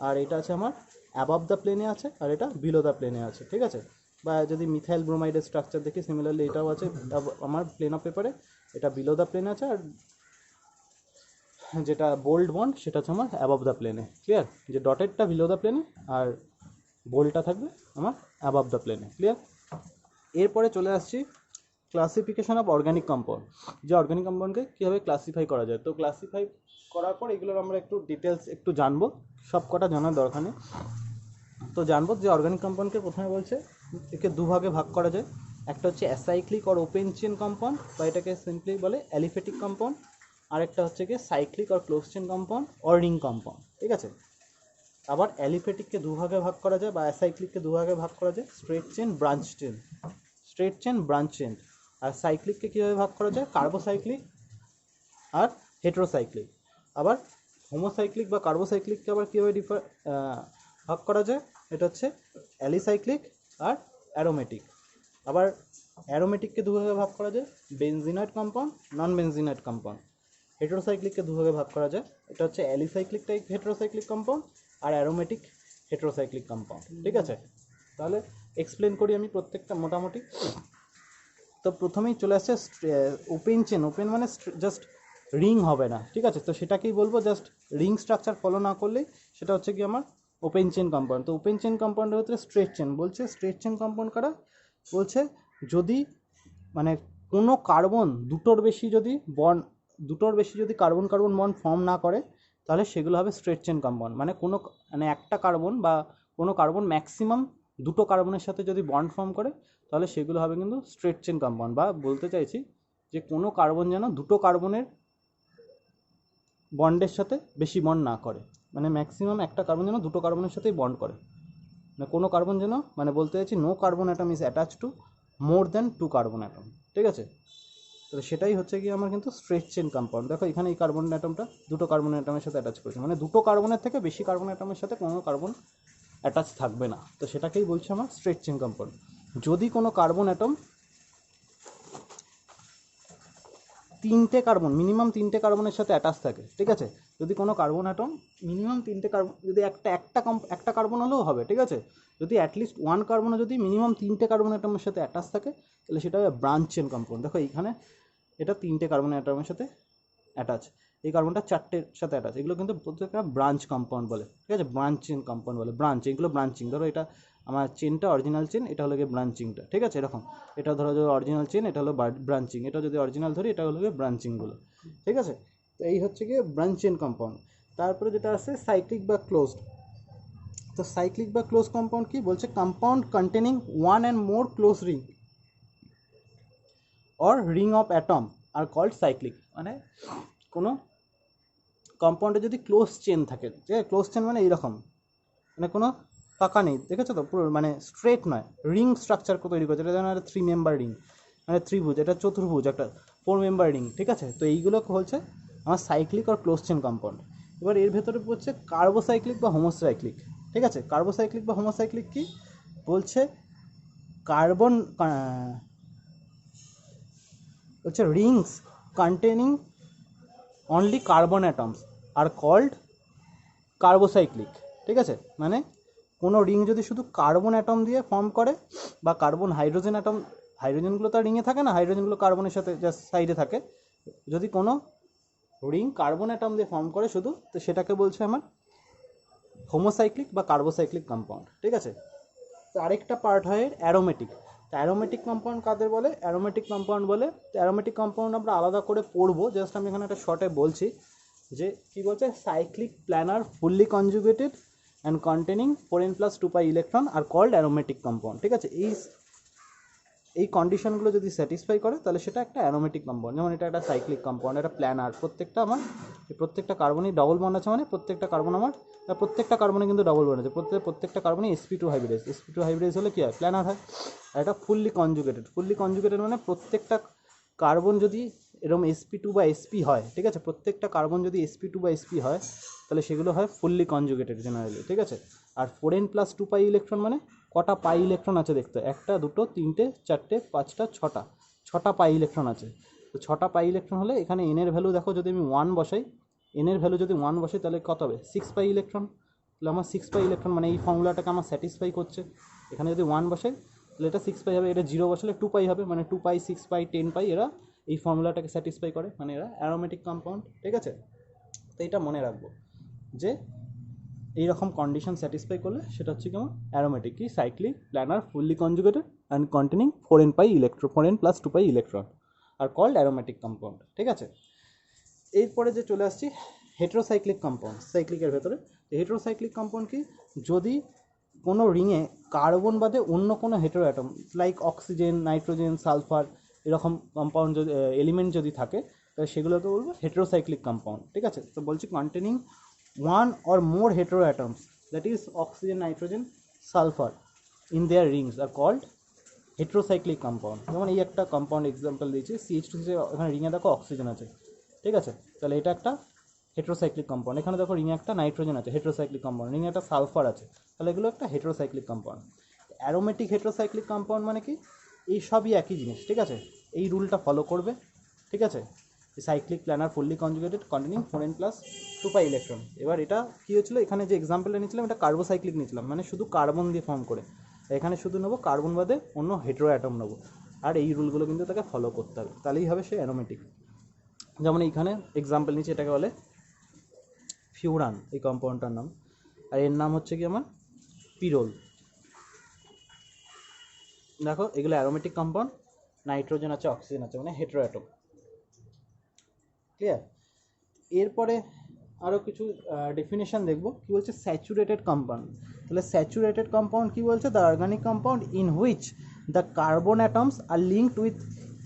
আর এটা আছে আমার অ্যাবভ দ্য প্লেনে আছে, আর এটা বিলো দ্য প্লেনে আছে, ঠিক আছে। বা যদি মিথাইল ব্রোমাইডের স্ট্রাকচার দেখি, সিমিলারলি এটাও আছে আমার প্লেন অফ পেপারে, এটা বিলো দ্য প্লেনে আছে, আর যেটা বোল্ড বন্ড সেটা হচ্ছে আমার অ্যাবভ দ্য প্লেনে, ক্লিয়ার। যে ডটেডটা বিলো দ্য প্লেনে, আর বোল্ডটা থাকবে আমার অ্যাবভ দ্য প্লেনে, ক্লিয়ার। এরপরে চলে আসছি ক্লাসিফিকেশন অফ অর্গানিক কম্পাউন্ড, যে অর্গানিক কম্পাউন্ডকে কীভাবে ক্লাসিফাই করা যায়। তো ক্লাসিফাই করার পর এগুলোর আমরা একটু ডিটেলস একটু জানবো, সব কটা জানার দরকার নেই। তো জানবো যে অর্গানিক কম্পাউন্ডকে প্রথমে বলছে একে দুভাগে ভাগ করা যায়। একটা হচ্ছে acyclic or open chain compound, বা এটাকে সিম্পলি বলে অ্যালিফেটিক কম্পাউন্ড। আরেকটা হচ্ছে কি cyclic or close chain compound or ring compound, ঠিক আছে। আবার অ্যালিফেটিককে দুভাগে ভাগ করা যায়, বা অ্যাসাইক্লিককে দুভাগে ভাগ করা যায়, স্ট্রেট চেন ব্রাঞ্চ চেন। আর সাইক্লিককে কীভাবে ভাগ করা যায়, কার্বোসাইক্লিক আর হেটেরোসাইক্লিক। আবার হোমোসাইক্লিক বা কার্বোসাইক্লিককে আবার কীভাবে ভাগ করা যায়, এটা হচ্ছে অ্যালিসাইক্লিক আর অ্যারোমেটিক। আবার অ্যারোমেটিককে দুভাগে ভাগ করা যায়, বেনজিনাইট কম্পাউন্ড, নন বেনজিনাইট কম্পাউন্ড। হেটেরোসাইক্লিককে দুভাগে ভাগ করা যায়, এটা হচ্ছে অ্যালিসাইক্লিক টাইপ হেটেরোসাইক্লিক কম্পাউন্ড, আর অ্যারোমেটিক হেটেরোসাইক্লিক কম্পাউন্ড, ঠিক আছে। তাহলে এক্সপ্লেন করি আমি প্রত্যেকটা মোটামুটি। তো প্রথমেই চলে আসছে ওপেন চেন। ওপেন মানে জাস্ট রিং হবে না, ঠিক আছে। তো সেটাকেই বলবো, জাস্ট রিং স্ট্রাকচার ফলো না করলেই সেটা হচ্ছে কি আমার ওপেন চেন কম্পাউন্ড। তো ওপেন চেন কম্পাউন্ডের ভিতরে স্ট্রেট চেন বলছে, স্ট্রেট চেন কম্পাউন্ড কারা বলছে, যদি মানে কোনো কার্বন দুটোর বেশি যদি কার্বন কার্বন বন্ড ফর্ম না করে, তাহলে সেগুলো হবে স্ট্রেট চেন কম্পাউন্ড। মানে একটা কার্বন বা কোনো কার্বন ম্যাক্সিমাম দুটো কার্বনের সাথে যদি বন্ড ফর্ম করে, তাহলে সেগুলো হবে কিন্তু স্ট্রেট চেন কম্পাউন্ড। বা বলতে চাইছি যে কোনো কার্বন যেন দুটো কার্বনের বন্ডের সাথে বেশি বন্ড না করে, মানে ম্যাক্সিমাম একটা কার্বন যেন দুটো কার্বনের সাথেই বন্ড করে, মানে কোনো কার্বন যেন, মানে বলতে চাইছি no carbon atom is attach to more than two carbon atom, ঠিক আছে। তো সেটাই হচ্ছে কি আমার কিন্তু স্ট্রেট চেন কম্পাউন্ড। দেখো এখানে এই কার্বন অ্যাটমটা দুটো কার্বন অ্যাটমের সাথে অ্যাটাচ করেছে, মানে দুটো কার্বনের থেকে বেশি কার্বন অ্যাটমের সাথে কোনো কার্বন অ্যাটাচ থাকবে না। তো সেটাকেই বলছে আমার স্ট্রেট চেন কম্পাউন্ড। যদি কোনো কার্বন অ্যাটম তিনটে কার্বন, মিনিমাম তিনটে কার্বনের সাথে অ্যাটাচ থাকে, ঠিক আছে। যদি কোনো কার্বন অ্যাটম মিনিমাম তিনটে কার্বন, যদি একটা কার্বন হলেও হবে, ঠিক আছে। যদি অ্যাটলিস্ট ওয়ান কার্বনও যদি মিনিমাম তিনটে কার্বন অ্যাটমের সাথে অ্যাটাচ থাকে, তাহলে সেটা হবে ব্রাঞ্চ চেন কম্পাউন্ড। দেখো এইখানে এটা তিনটে কার্বন অ্যাটমের সাথে অ্যাটাচ, এই কার্বনটা চারটের সাথে অ্যাটাচ, এগুলো কিন্তু প্রত্যেকটা ব্রাঞ্চ কম্পাউন্ড বলে, ঠিক আছে। ব্রাঞ্চ চেন কম্পাউন্ড বলে, ব্রাঞ্চ, এগুলো ব্রাঞ্চিং। ধরো এটা আমার চেনটা অরিজিনাল চেন, এটা হলো গিয়ে ব্রাঞ্চিংটা, ঠিক আছে। এরকম এটা ধরো যে অরিজিনাল চেন, এটা হলো ব্রাঞ্চিং, এটা যদি অরিজিনাল ধরি এটা হলো গিয়ে ব্রাঞ্চিংগুলো, ঠিক আছে। তো এই হচ্ছে গিয়ে ব্রাঞ্চ চেন কম্পাউন্ড। তারপরে যেটা আছে সাইক্লিক বা ক্লোজড। তো সাইক্লিক বা ক্লোজ কম্পাউন্ড কি বলছে, compound containing one and more close ring or ring of atom are called cyclic. মানে কোনো কম্পাউন্ডে যদি ক্লোজ চেন থাকে, ঠিক আছে, ক্লোজ চেন মানে এইরকম, মানে কোনো ফাঁকা নেই, দেখেছো তো, পুরো মানে স্ট্রেট নয়, রিং স্ট্রাকচার তৈরি করছে, এটা যেন একটা 3 মেম্বার রিং, মানে ত্রিভুজ, এটা চতুর্ভুজ, একটা 4 মেম্বার রিং, ঠিক আছে। তো এইগুলো হচ্ছে আমার সাইক্লিক আর ক্লোজ চেন কম্পাউন্ড। এবার এর ভেতরে পড়ছে কার্বোসাইক্লিক বা হোমোসাইক্লিক, ঠিক আছে। কার্বোসাইক্লিক বা হোমোসাইক্লিক কি বলছে, কার্বন হচ্ছে rings containing only carbon atoms আর কল্ড কার্বোসাইক্লিক, ঠিক আছে। মানে কোনো রিং যদি শুধু কার্বন অ্যাটম দিয়ে ফর্ম করে, বা কার্বন হাইড্রোজেন অ্যাটম, হাইড্রোজেনগুলো তো আর রিংয়ে থাকে না, হাইড্রোজেনগুলো কার্বনের সাথে জাস্ট সাইডে থাকে, যদি কোনো রিং কার্বন অ্যাটম দিয়ে ফর্ম করে শুধু, তো সেটাকে বলছে আমার হোমোসাইক্লিক বা কার্বোসাইক্লিক কম্পাউন্ড, ঠিক আছে। তো আরেকটা পার্ট হয় অ্যারোমেটিক। তো অ্যারোমেটিক কম্পাউন্ড কাদের বলে, অ্যারোমেটিক কম্পাউন্ড বলে, তো অ্যারোমেটিক কম্পাউন্ড আমরা আলাদা করে পড়বো, জাস্ট আমি এখানে একটা শর্টে বলছি যে কী বলছে, cyclic planar fully conjugated and containing 4n+2π electron are called aromatic compound, ঠিক আছে। এই কন্ডিশনগুলো যদি স্যাটিসফাই করে তাহলে সেটা একটা অ্যারোমেটিক কম্পাউন্ড। যেমন এটা একটা সাইক্লিক কম্পাউন্ড, একটা প্ল্যানার, প্রত্যেকটা আমার প্রত্যেকটা কার্বনই ডবল বন্ড আছে, মানে প্রত্যেকটা কার্বন আমার, প্রত্যেকটা কার্বনে কিন্তু ডবল বন্ড আছে, প্রত্যেকটা কার্বনই sp2 হাইব্রিডাইজ, sp2 হাইব্রিডাইজ হলে কী হয়, প্ল্যানার হয়। আর এটা ফুললি কনজুগেটেড মানে প্রত্যেকটা কার্বন যদি এরকম sp2 বা sp হয়, ঠিক আছে, প্রত্যেকটা কার্বন যদি sp2 বা sp হয় তাহলে সেগুলো হয় ফুললি কনজুগেটেড জেনারেলি, ঠিক আছে। আর 4n+2π ইলেকট্রন মানে কটা পাই ইলেকট্রন আছে দেখতে, একটা, দুটো, তিনটে, চারটে, পাঁচটা, ছটা পাই ইলেকট্রন আছে। তো ছটা পাই ইলেকট্রন হলে এখানে এন এর ভ্যালু দেখো, যদি আমি 1 বসাই, এন এর ভ্যালু যদি 1 বসাই তাহলে কত হবে, 6 পাই ইলেকট্রন। তাহলে আমার 6 পাই ইলেকট্রন মানে এই ফর্মুলাটাকে আমার স্যাটিসফাই করছে। এখানে যদি 1 বসাই তাহলে এটা 6 পাই হবে, এটা 0 বসালে 2 পাই হবে, মানে 2 পাই, 6 পাই, 10 পাই, এরা এই ফর্মুলাটাকে স্যাটিসফাই করে, মানে এরা অ্যারোমেটিক কম্পাউন্ড, ঠিক আছে। তো এটা মনে রাখবো যে এইরকম কন্ডিশন স্যাটিসফাই করলে সেটা হচ্ছে কেমন, অ্যারোমেটিক, কি cyclic planar fully conjugated and containing 4n+2π electron are called aromatic compound, ঠিক আছে। এরপরে যে চলে আসছি হেটেরোসাইক্লিক কম্পাউন্ড, সাইক্লিকের ভেতরে। হেটেরোসাইক্লিক কম্পাউন্ড কি, যদি কোনো রিংয়ে কার্বন বাদে অন্য কোনো hetero atom like oxygen, nitrogen, sulphur এরকম কম্পাউন্ড যদি এলিমেন্ট যদি থাকে, তাহলে সেগুলোকে বলবো হেটেরোসাইক্লিক কম্পাউন্ড, ঠিক আছে। তো বলছি containing one or more heteroatoms, that is oxygen, nitrogen, sulfur in their rings are called heterocyclic compound। যেমন এই একটা কম্পাউন্ড এক্সাম্পল দিয়েছি, CH2, এখানে রিংয়ে দেখো অক্সিজেন আছে, ঠিক আছে, তাহলে এটা একটা হেটেরোসাইক্লিক কম্পাউন্ড। এখানে দেখো রিংয়ে একটা নাইট্রোজেন আছে, হেটেরোসাইক্লিক কম্পাউন্ড, রিংয়ে একটা সালফার আছে, তাহলে এগুলো একটা heterocyclic compound. Aromatic heterocyclic compound মানে কি, এই সবই একই জিনিস, ঠিক আছে, এই রুলটা ফলো করবে, ঠিক আছে। Cyclic planar fully conjugated containing 4n+2π electron. এবার এটা কী হয়েছিল, এখানে যে এক্সাম্পলটা নিয়েছিলাম এটা কার্বোসাইক্লিক নিয়েছিলাম, মানে শুধু কার্বন দিয়ে ফর্ম করে, এখানে শুধু নেবো কার্বন বাদে অন্য হেটেরো অ্যাটম নেবো, আর এই রুলগুলো কিন্তু তাকে ফলো করতে হবে, তাহলেই হবে সে অ্যারোমেটিক। যেমন এইখানে এক্সাম্পল নিচ্ছি, এটাকে বলে ফিউরান, এই কম্পাউন্ডটার নাম, আর এর নাম হচ্ছে কি আমার পিরোল। দেখো এগুলো অ্যারোমেটিক কম্পাউন্ড, নাইট্রোজেন আছে, অক্সিজেন আছে, মানে হেটেরো অ্যাটম, ক্লিয়ার। এরপরে আরও কিছু ডেফিনেশন দেখব, কী বলছে স্যাচুরেটেড কম্পাউন্ড। তাহলে স্যাচুরেটেড কম্পাউন্ড কী বলছে, the organic compound in which the carbon atoms are linked with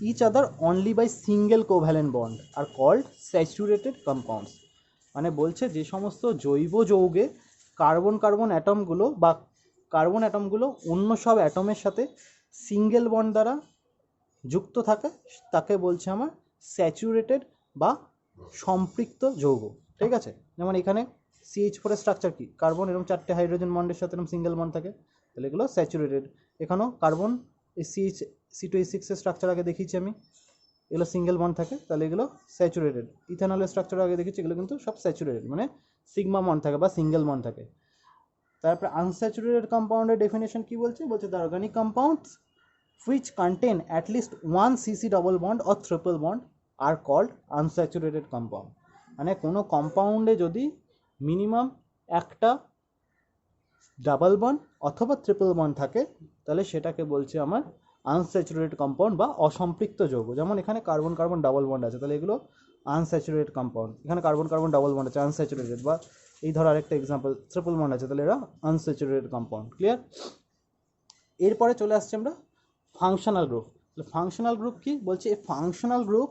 each other only by single covalent bond are called saturated compounds. মানে বলছে যে সমস্ত জৈব যৌগে কার্বন অ্যাটমগুলো বা কার্বন অ্যাটমগুলো অন্য সব অ্যাটমের সাথে সিঙ্গেল বন্ড দ্বারা যুক্ত থাকে, তাকে বলছে আমার স্যাচুরেটেড বা সম্পৃক্ত যৌগ, ঠিক আছে। যেমন এখানে CH4 এর স্ট্রাকচার কি, কার্বন এরকম 4টে হাইড্রোজেন বন্ডের সাথে এরকম সিঙ্গেল বন্ড থাকে, তাহলে এগুলো স্যাচুরেটেড। এখানেও কার্বন এই C2H6 এর স্ট্রাকচার আগে দেখিয়েছি আমি, এগুলো সিঙ্গেল বন্ড থাকে, তাহলে এগুলো স্যাচুরেটেড। ইথানলের স্ট্রাকচার আগে দেখেছি, এগুলো কিন্তু সব স্যাচুরেটেড, মানে সিগমা বন্ড থাকে বা সিঙ্গেল বন্ড থাকে। তারপরে আনস্যাচুরেটেড কম্পাউন্ডের ডেফিনেশন কি বলছে, বলছে the organic compounds which contain at least one CC double bond or triple bond are called unsaturated compound। মানে কোনো কম্পাউন্ডে যদি মিনিমাম একটা ডাবল বন্ড অথবা ট্রিপল বন্ড থাকে, তাহলে সেটাকে বলছে আমার আনস্যাচুরেটেড কম্পাউন্ড বা অসম্পৃক্ত যৌগ। যেমন এখানে কার্বন কার্বন ডাবল বন্ড আছে, তাহলে এগুলো আনস্যাচুরেটেড কম্পাউন্ড। এখানে কার্বন কার্বন ডাবল বন্ড আছে, আনস্যাচুরেটেড। বা এই ধরো আরেকটা এক্সাম্পল, ট্রিপল বন্ড আছে, তাহলে এরা আনস্যাচুরেটেড কম্পাউন্ড। ক্লিয়ার? এরপরে চলে আসছে আমরা ফাংশনাল গ্রুপ। ফাংশনাল গ্রুপ কি বলছে, a functional group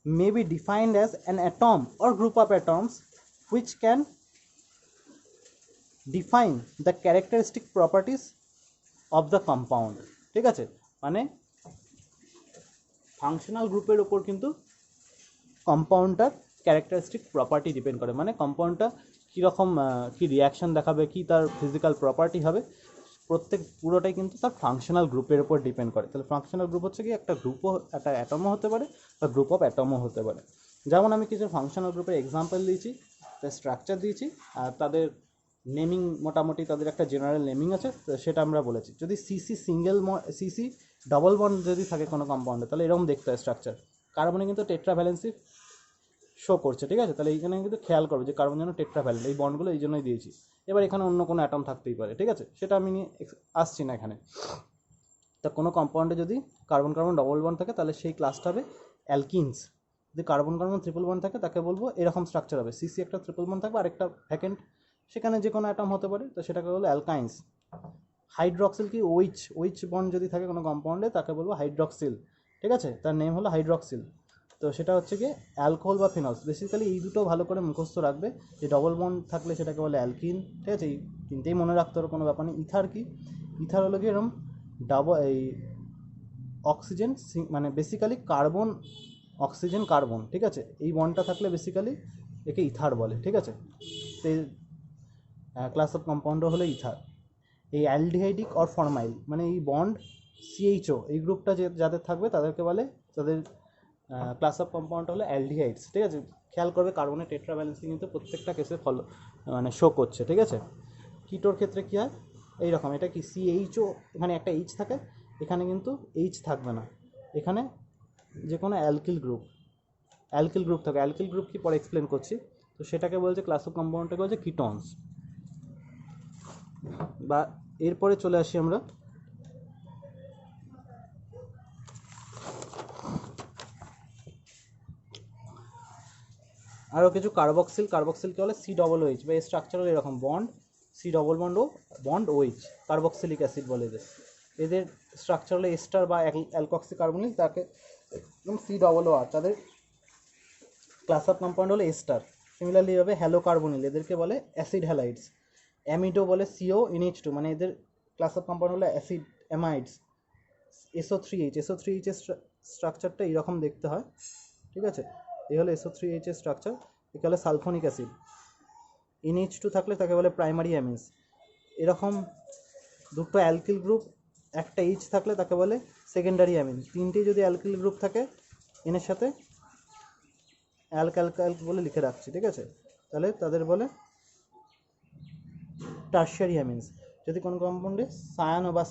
may be defined as an atom or group of atoms which can define the characteristic properties of the compound. ঠিক আছে, মানে ফাংশনাল গ্রুপের ওপর কিন্তু কম্পাউন্ডটার ক্যারেক্টারিস্টিক প্রপার্টি ডিপেন্ড করে। মানে কম্পাউন্ডটা কীরকম কী রিয়াকশান দেখাবে, কি তার ফিজিক্যাল প্রপার্টি হবে, প্রত্যেক পুরোটাই কিন্তু তার ফাংশনাল গ্রুপের উপর ডিপেন্ড করে। তাহলে ফাংশনাল গ্রুপ হচ্ছে কি একটা গ্রুপও, একটা অ্যাটমও হতে পারে বা গ্রুপ অফ অ্যাটমও হতে পারে। যেমন আমি কিছু ফাংশনাল গ্রুপের এক্সাম্পল দিয়েছি, তার স্ট্রাকচার দিয়েছি, আর তাদের নেমিং মোটামুটি তাদের একটা জেনারেল নেমিং আছে, তো সেটা আমরা বলেছি। যদি সিসি ডবল বন্ড যদি থাকে কোনো কম্পাউন্ডে, তাহলে এরকম দেখতে হয় স্ট্রাকচার। কার্বনে কিন্তু টেট্রাভ্যালেন্সি শো করছে, ঠিক আছে? তাহলে এইখানে কিন্তু খেয়াল করবে যে কার্বন যেন টেট্রাভ্যালেন্ট, এই বন্ডগুলো এই জন্যই দিয়েছি। এবার এখানে অন্য কোনো অ্যাটম থাকতেই পারে, ঠিক আছে? সেটা আমি নিয়ে আসছি না এখানে। তা কোনো কম্পাউন্ডে যদি কার্বন কার্বন ডবল বন্ড থাকে, তাহলে সেই ক্লাসটা হবে অ্যালকিনস। যদি কার্বন কার্বন ট্রিপল বন্ড থাকে, তাকে বলবো এরকম স্ট্রাকচার হবে, সিসি একটা ট্রিপল বন্ড থাকবে আর একটা ভ্যাকেন্ট, সেখানে যে কোনো অ্যাটম হতে পারে, তো সেটাকে বলবো অ্যালকাইন্স। হাইড্রক্সিল কি ওইচ বন্ড যদি থাকে কোনো কম্পাউন্ডে, তাকে বলবো হাইড্রক্সিল, ঠিক আছে? তার নেম হলো হাইড্রক্সিল। তো সেটা হচ্ছে কি অ্যালকোহল বা ফিনলস। বেসিক্যালি এই দুটো ভালো করে মুখস্থ রাখবে, যে ডবল বন্ড থাকলে সেটাকে বলে অ্যালকিন, ঠিক আছে? এই তিনটেই মনে রাখতে হবে, কোনো ব্যাপার নেই। ইথার কি, ইথার হলো কি এরকম এই অক্সিজেন, মানে বেসিক্যালি কার্বন অক্সিজেন কার্বন, ঠিক আছে? এই বন্ডটা থাকলে বেসিক্যালি একে ইথার বলে, ঠিক আছে? তো ক্লাস অফ কম্পাউন্ডও হলো ইথার। এই অ্যালডিহাইডিক অর ফরমাইল, মানে এই বন্ড সিএইচও এই গ্রুপটা যাদের থাকবে তাদেরকে বলে, তাদের ক্লাস অফ কম্পাউন্ড হলো অ্যালডিহাইডস, ঠিক আছে? খেয়াল করবে কার্বনের টেট্রাভ্যালেন্সি কিন্তু প্রত্যেকটা কেসে মানে শো করছে, ঠিক আছে? কিটোর ক্ষেত্রে কী হয় এইরকম, এটা কি সিএইচও, এখানে একটা এইচ থাকে, এখানে কিন্তু এইচ থাকবে না, এখানে যে কোনো অ্যালকিল গ্রুপ থাকে। অ্যালকিল গ্রুপ কি পরে এক্সপ্লেন করছি। তো সেটাকে বলছে, ক্লাস অফ কম্পাউন্ডটাকে বলছে কিটনস। বা এরপরে চলে আসি আমরা আরও কিছু কার্বক্সিলকে বলে COOH, বা এর স্ট্রাকচার হলো এরকম, বন্ড সি ডবল বন্ড ও বন্ড OH, কার্বক্সিলিক অ্যাসিড বলে এদের স্ট্রাকচার হলো এস্টার বা অ্যালকক্সি কার্বনিল, তাকে COOR, তাদের ক্লাস অফ কম্পাউন্ড হলো এস্টার। সিমিলারলি হবে হ্যালো কার্বনিল, এদেরকে বলে অ্যাসিড হ্যালাইডস। অ্যামিডো বলে CONH2, মানে এদের ক্লাস অফ কম্পাউন্ড হলো অ্যাসিড অ্যামাইডস। SO3H, SO3H এর স্ট্রাকচারটা এইরকম দেখতে হয়, ঠিক আছে? এই হলো SO3H এর স্ট্রাকচার, একে বলে সালফোনিক অ্যাসিড। NH2 থাকলে তাকে বলে প্রাইমারি অ্যামিনস। এরকম দুটো অ্যালকিল গ্রুপ, একটা এইচ থাকলে তাকে বলে সেকেন্ডারি অ্যামিন। তিনটেই যদি অ্যালকিল গ্রুপ থাকে, এনের সাথে অ্যালক বলে লিখে রাখছি, ঠিক আছে? তাহলে তাদের বলে টার্শিয়ারি অ্যামিনস। যদি কোনো কম্পাউন্ডে সায়ানো বা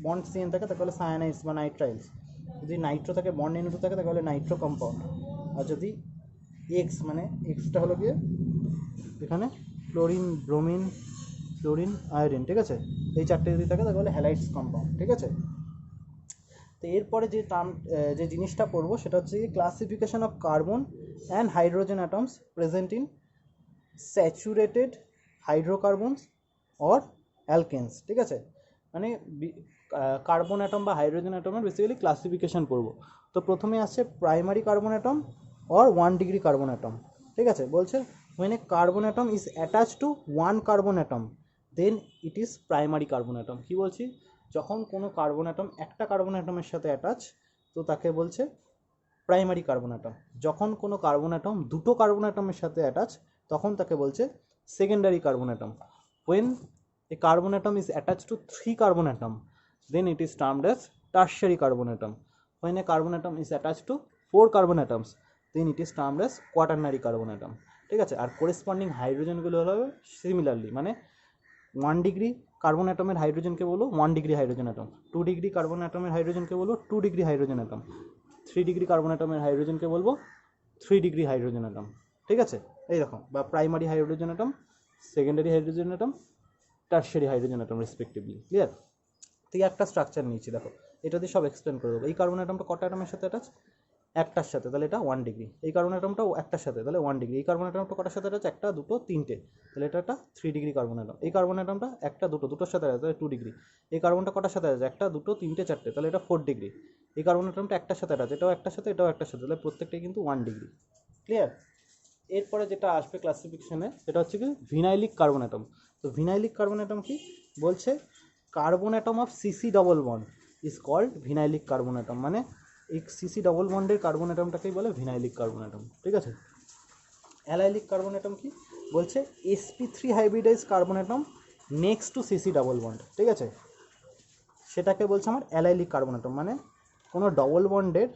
বন্ড সিএন থাকে, তাকে বলে সায়ানাইডস বা নাইট্রাইলস। যদি নাইট্রো থাকে, বন্ড N2 থাকে, তাকে বলে নাইট্রো কম্পাউন্ড। আর যদি এক্স, মানে এক্সটা হলো গিয়ে এখানে ক্লোরিন, ব্রোমিন, ফ্লোরিন, আয়োডিন, ঠিক আছে? এই চারটে যদি থাকে, তাকে বলে হ্যালাইডস কম্পাউন্ড, ঠিক আছে? তো এরপরে যে জিনিসটা পড়বো সেটা হচ্ছে classification of carbon and hydrogen atoms present in saturated hydrocarbons or alkanes, ঠিক আছে? মানে কার্বন অ্যাটম বা হাইড্রোজেন অ্যাটমের বেসিক্যালি ক্লাসিফিকেশন পড়বো। তো প্রথমে আসছে primary carbon atom or 1 degree carbon atom, ঠিক আছে? বলছে when a carbon atom is attached to one carbon atom then it is primary carbon atom। কি বলছি, যখন কোনো কার্বন অ্যাটম একটা কার্বন অ্যাটমের সাথে অ্যাটাচ, তো তাকে বলছে প্রাইমারি কার্বন অ্যাটম। যখন কোনো কার্বন অ্যাটম দুটো কার্বন অ্যাটমের সাথে অ্যাটাচ, তখন তাকে বলছে secondary carbon atom. when a carbon atom is attached to 3 carbon atom then it is termed as tertiary carbon atom. when a carbon atom is attached to 4 carbon atoms then it is termed as quaternary carbon atom, ঠিক আছে। আর corresponding হাইড্রোজেনগুলো হবে similarly, মানে 1 degree carbon অ্যাটমের হাইড্রোজেনকে বলবো 1 degree hydrogen atom, 2 degree carbon অ্যাটমের হাইড্রোজেনকে বলবো 2 degree hydrogen atom, 3 degree carbon অ্যাটমের হাইড্রোজেনকে বলবো 3 ডিগ্রি হাইড্রোজেন অ্যাটম, ঠিক আছে। এইরকম, বা primary hydrogen atom, secondary hydrogen atom, tertiary hydrogen atom respectively, clear. ঠিক একটা স্ট্রাকচার নিয়েছি, দেখো এটা দিয়ে সব এক্সপ্লেন করে দেবো। এই কার্বন অ্যাটমটা কটা অ্যাটমের সাথে অ্যাটাচ? একটার সাথে, তাহলে এটা 1 ডিগ্রি। এই কার্বন অ্যাটমটাও একটার সাথে, তাহলে 1 ডিগ্রি। এই কার্বন অ্যাটমটা কটার সাথে অ্যাটাচ? একটা, দুটো, তিনটে, তাহলে এটা একটা 3 ডিগ্রি কার্বন অ্যাটম। এই কার্বন অ্যাটমটা একটা, দুটো, দুটোর সাথে অ্যাটাচ, তাহলে 2 ডিগ্রি। এই কার্বনটা কটার সাথে অ্যাটাচ? একটা, দুটো, তিনটে, চারটে, তাহলে এটা 4 ডিগ্রি। এই কার্বন অ্যাটমটা একটার সাথে অ্যাটাচ, এটাও একটার সাথে, এটাও একটার সাথে, তাহলে প্রত্যেকটাই কিন্তু 1 ডিগ্রি, ক্লিয়ার। এরপরে যেটা আসবে ক্লাসিফিকেশনে সেটা হচ্ছে কি ভিনাইলিক কার্বন অ্যাটম। তো ভিনাইলিক কার্বন অ্যাটম কি বলছে? Carbon atom of CC double bond is called vinylic carbon atom, মানে এই সিসি ডবল বন্ডের কার্বন অ্যাটমটাকেই বলে ভিনাইলিক কার্বন অ্যাটম, ঠিক আছে। অ্যালাইলিক কার্বন অ্যাটম কি বলছে? sp3 hybridize carbon atom next to CC double bond, ঠিক আছে, সেটাকে বলছে আমার অ্যালাইলিক কার্বন অ্যাটম। মানে কোনো ডবল বন্ডের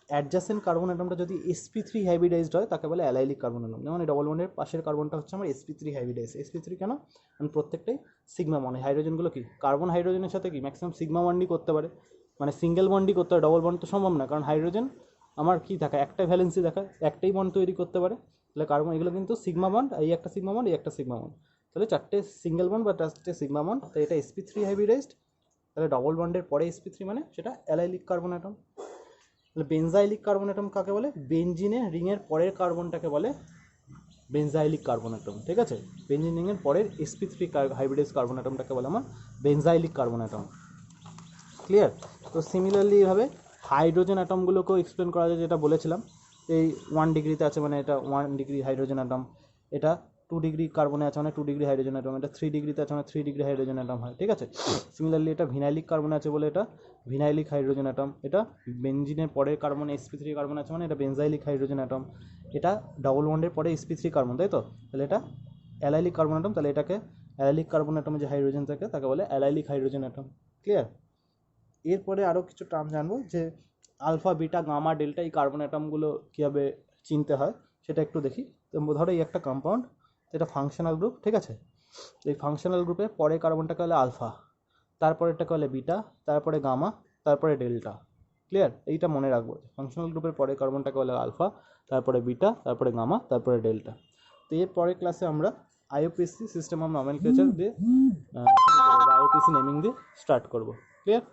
অ্যাডজাসেন্ট কার্বন অ্যাটমটা যদি sp3 হাইব্রিডাইজড হয় তাকে বলে অ্যালাইলিক কার্বন অ্যাটম। যেমন এই ডবল বন্ডের পাশের কার্বনটা হচ্ছে আমার sp3 হাইব্রিডাইজ। sp3 কেন? কারণ প্রত্যেকটাই সিগমা বন্ড। হাইড্রোজেনগুলো কি কার্বন হাইড্রোজেনের সাথে কি ম্যাক্সিমাম সিগমা বন্ডই করতে পারে, মানে সিঙ্গেল বন্ডই করতে পারে, ডবল বন্ড তো সম্ভব না, কারণ হাইড্রোজেন আমার কি থাকে একটাই ভ্যালেন্সি দেখায়, একটাই বন্ড তৈরি করতে পারে। তাহলে কার্বন এগুলো কিন্তু সিগমা বন্ড, এই একটা সিগমা বন্ড, এই একটা সিগমা বন্ড, তাহলে চারটে সিঙ্গেল বন্ড বা চারটে সিগমা বন্ড, তাই এটা sp3 হাইব্রিডাইজড। তাহলে ডবল বন্ডের পরে sp3 মানে সেটা অ্যালাইলিক কার্বন অ্যাটম। তাহলে বেনজাইলিক কার্বন অ্যাটম কাকে বলে? বেনজিনের রিংয়ের পরের কার্বনটাকে বলে বেনজাইলিক কার্বন অ্যাটম, ঠিক আছে। বেনজিন রিংয়ের পরের sp3 হাইব্রিডাইজ কার্বন অ্যাটমটাকে বলে আমার বেনজাইলিক কার্বন অ্যাটম, ক্লিয়ার। তো সিমিলারলি এইভাবে হাইড্রোজেন অ্যাটমগুলোকেও এক্সপ্লেন করা যায়, যেটা বলেছিলাম। এই 1 ডিগ্রিতে আছে মানে এটা 1 ডিগ্রি হাইড্রোজেন অ্যাটম, এটা 2 ডিগ্রি কার্বনে আছে মানে 2 ডিগ্রি হাইড্রোজেন অ্যাটম, এটা 3 ডিগ্রিতে আছে মানে 3 ডিগ্রি হাইড্রোজেন অ্যাটম হয়, ঠিক আছে। সিমিলারলি এটা ভিনাইলিক কার্বনে আছে বলে এটা ভিনাইলিক হাইড্রোজেন অ্যাটম, এটা বেনজিনের পরের কার্বন sp3 কার্বন আছে মানে এটা বেনজাইলিক হাইড্রোজেন অ্যাটম, এটা ডবল বন্ডের পরে sp3 কার্বন, তাই তো, তাহলে এটা অ্যালাইলিক কার্বন অ্যাটম, তাহলে এটাকে অ্যালাইলিক কার্বন অ্যাটমে যে হাইড্রোজেন থাকে তাকে বলে অ্যালাইলিক হাইড্রোজেন অ্যাটম, ক্লিয়ার। এরপরে আরও কিছু টার্ম জানবো, যে আলফা, বিটা, গামা, ডেল্টা এই কার্বন অ্যাটমগুলো কীভাবে চিনতে হয় সেটা একটু দেখি। তো ধরো এই একটা কম্পাউন্ড, এটা ফাংশনাল গ্রুপ, ঠিক আছে। এই ফাংশনাল গ্রুপে পরে কার্বনটাকে বলে আলফা, তারপরেরটাকে বলে বিটা, তারপরে গামা, তারপরে ডেল্টা, ক্লিয়ার। এইটা মনে রাখবো, ফাংশনাল গ্রুপের পরে কার্বনটাকে বলে আলফা, তারপরে বিটা, তারপরে গামা, তারপরে ডেল্টা। তো এর পরের ক্লাসে আমরা আইইউপিএসি সিস্টেম অফ নমেনক্লেচার দিয়ে আইইউপিএসি নেমিং দিয়ে স্টার্ট করবো, ক্লিয়ার।